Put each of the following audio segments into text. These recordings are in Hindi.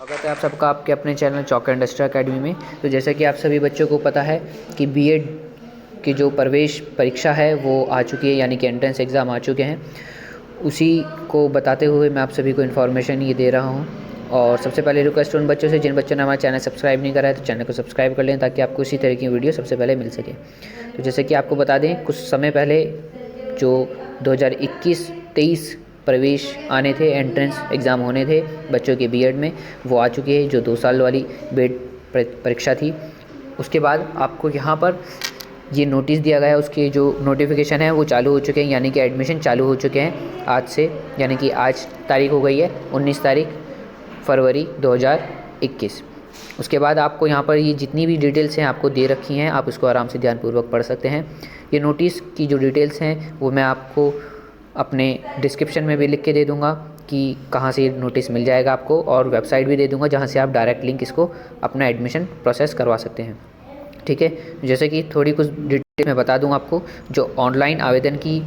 स्वागत है आप सबका आपके अपने चैनल चौका इंडस्ट्रियल अकेडमी में। तो जैसा कि आप सभी बच्चों को पता है कि बीएड की जो प्रवेश परीक्षा है वो आ चुकी है, यानी कि एंट्रेंस एग्ज़ाम आ चुके हैं। उसी को बताते हुए मैं आप सभी को इन्फॉर्मेशन ये दे रहा हूँ। और सबसे पहले रिक्वेस्ट उन बच्चों से जिन बच्चों ने हमारा चैनल सब्सक्राइब नहीं करा है तो चैनल को सब्सक्राइब कर लें ताकि आपको इसी तरह की वीडियो सबसे पहले मिल सके। तो जैसे कि आपको बता दें, कुछ समय पहले जो 2021-23 प्रवेश आने थे, एंट्रेंस एग्ज़ाम होने थे बच्चों के बीएड में, वो आ चुके हैं। जो 2 साल वाली बीएड परीक्षा थी, उसके बाद आपको यहाँ पर ये नोटिस दिया गया है। उसके जो नोटिफिकेशन है वो चालू हो चुके हैं, यानी कि एडमिशन चालू हो चुके हैं आज से। यानी कि आज तारीख हो गई है 19 तारीख फरवरी 2021। उसके बाद आपको यहाँ पर ये जितनी भी डिटेल्स हैं आपको दे रखी हैं, आप इसको आराम से ध्यानपूर्वक पढ़ सकते हैं। ये नोटिस की जो डिटेल्स हैं वो मैं आपको अपने डिस्क्रिप्शन में भी लिख के दे दूँगा कि कहाँ से नोटिस मिल जाएगा आपको, और वेबसाइट भी दे दूँगा जहाँ से आप डायरेक्ट लिंक इसको अपना एडमिशन प्रोसेस करवा सकते हैं। ठीक है, जैसे कि थोड़ी कुछ डिटेल मैं बता दूँ आपको। जो ऑनलाइन आवेदन की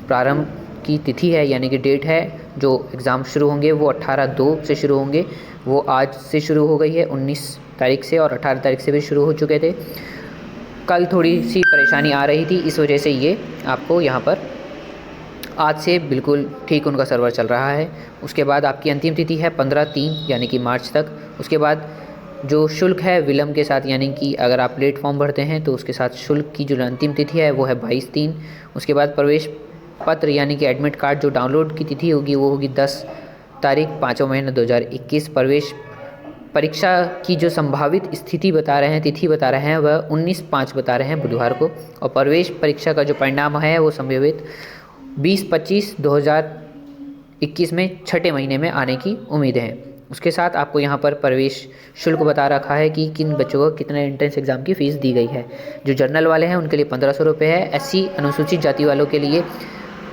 प्रारंभ की तिथि है, यानी कि डेट है, जो एग्ज़ाम शुरू होंगे वो 18/2 से शुरू होंगे। वो आज से शुरू हो गई है 19 तारीख से, और 18 तारीख से भी शुरू हो चुके थे। कल थोड़ी सी परेशानी आ रही थी, इस वजह से ये आपको यहाँ पर आज से बिल्कुल ठीक उनका सर्वर चल रहा है। उसके बाद आपकी अंतिम तिथि है 15/3 यानी कि मार्च तक। उसके बाद जो शुल्क है विलम्ब के साथ, यानी कि अगर आप लेट फॉर्म भरते हैं तो उसके साथ शुल्क की जो अंतिम तिथि है वो है 22/3। उसके बाद प्रवेश पत्र यानी कि एडमिट कार्ड जो डाउनलोड की तिथि होगी वो होगी 10 तारीख 5वां महीना 2021। प्रवेश परीक्षा की जो संभावित स्थिति बता रहे हैं, तिथि बता रहे हैं, वह 19/5 बता रहे हैं बुधवार को। और प्रवेश परीक्षा का जो परिणाम है वो संभावित 20-25-2021 में छठे महीने में आने की उम्मीद है। उसके साथ आपको यहाँ पर प्रवेश शुल्क बता रखा है कि किन बच्चों को कितने एंट्रेंस एग्ज़ाम की फ़ीस दी गई है। जो जनरल वाले हैं उनके लिए 1500 रुपये है, एससी अनुसूचित जाति वालों के लिए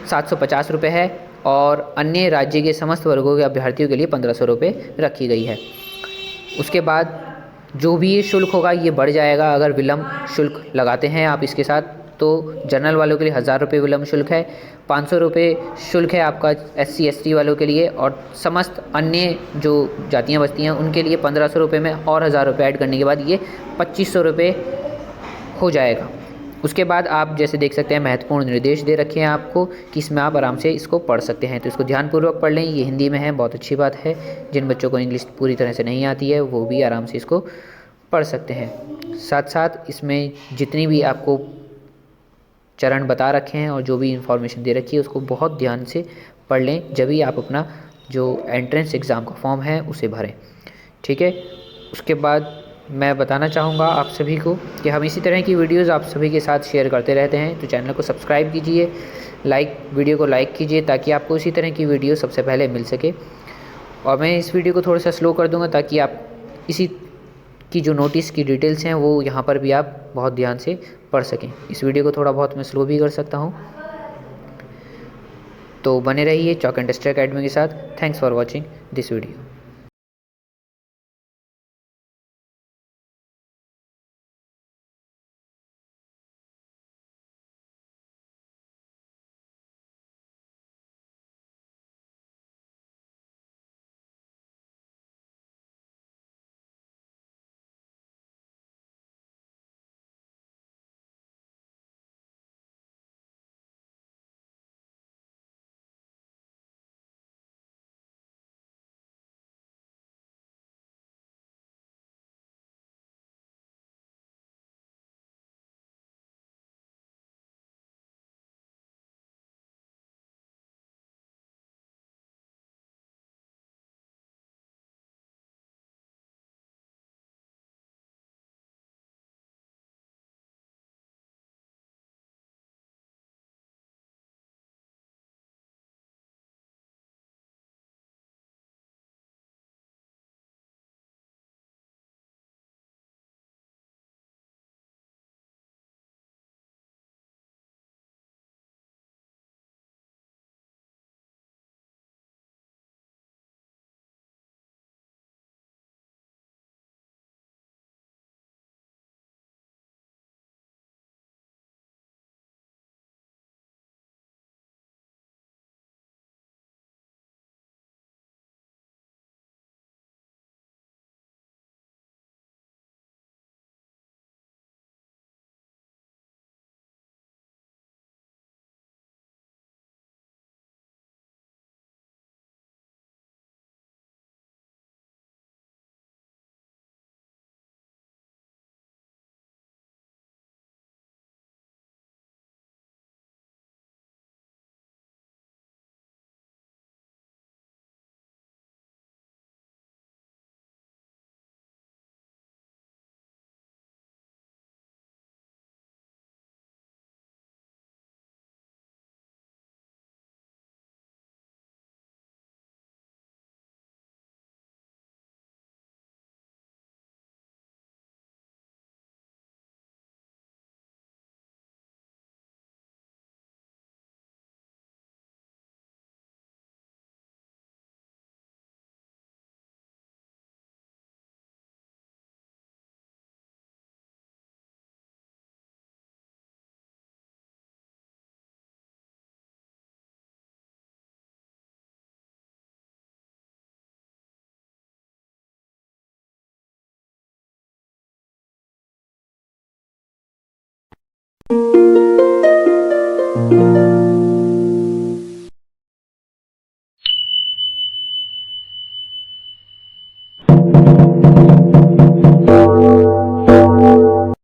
750 रुपये है, और अन्य राज्य के समस्त वर्गों के अभ्यर्थियों के लिए 1500 रुपये रखी गई है। उसके बाद जो भी ये शुल्क होगा ये बढ़ जाएगा अगर विलम्ब शुल्क लगाते हैं आप इसके साथ। तो जनरल वालों के लिए 1000 रुपये विलम्ब शुल्क है, 500 रुपये शुल्क है आपका SC ST वालों के लिए, और समस्त अन्य जो जातियाँ बस्ती हैं उनके लिए 1500 रुपये में और 1000 रुपये ऐड करने के बाद ये 2500 रुपये हो जाएगा। उसके बाद आप जैसे देख सकते हैं महत्वपूर्ण निर्देश दे रखे हैं आपको कि इसमें आप आराम से इसको पढ़ सकते हैं। तो इसको ध्यानपूर्वक पढ़ लें, ये हिंदी में है, बहुत अच्छी बात है। जिन बच्चों को इंग्लिश पूरी तरह से नहीं आती है वो भी आराम से इसको पढ़ सकते हैं। साथ साथ इसमें जितनी भी आपको चरण बता रखे हैं और जो भी इन्फॉर्मेशन दे रखी है उसको बहुत ध्यान से पढ़ लें, जब भी आप अपना जो एंट्रेंस एग्ज़ाम का फॉर्म है उसे भरें। ठीक है, उसके बाद मैं बताना चाहूँगा आप सभी को कि हम इसी तरह की वीडियोज़ आप सभी के साथ शेयर करते रहते हैं। तो चैनल को सब्सक्राइब कीजिए, वीडियो को लाइक कीजिए ताकि आपको इसी तरह की वीडियो सबसे पहले मिल सके। और मैं इस वीडियो को थोड़ा सा स्लो कर दूँगा ताकि आप इसी की जो नोटिस की डिटेल्स हैं वो यहाँ पर भी आप बहुत ध्यान से पढ़ सकें। इस वीडियो को थोड़ा बहुत मैं स्लो भी कर सकता हूँ। तो बने रहिए चौका इंडस्ट्रियल अकेडमी के साथ। Thanks for watching this video.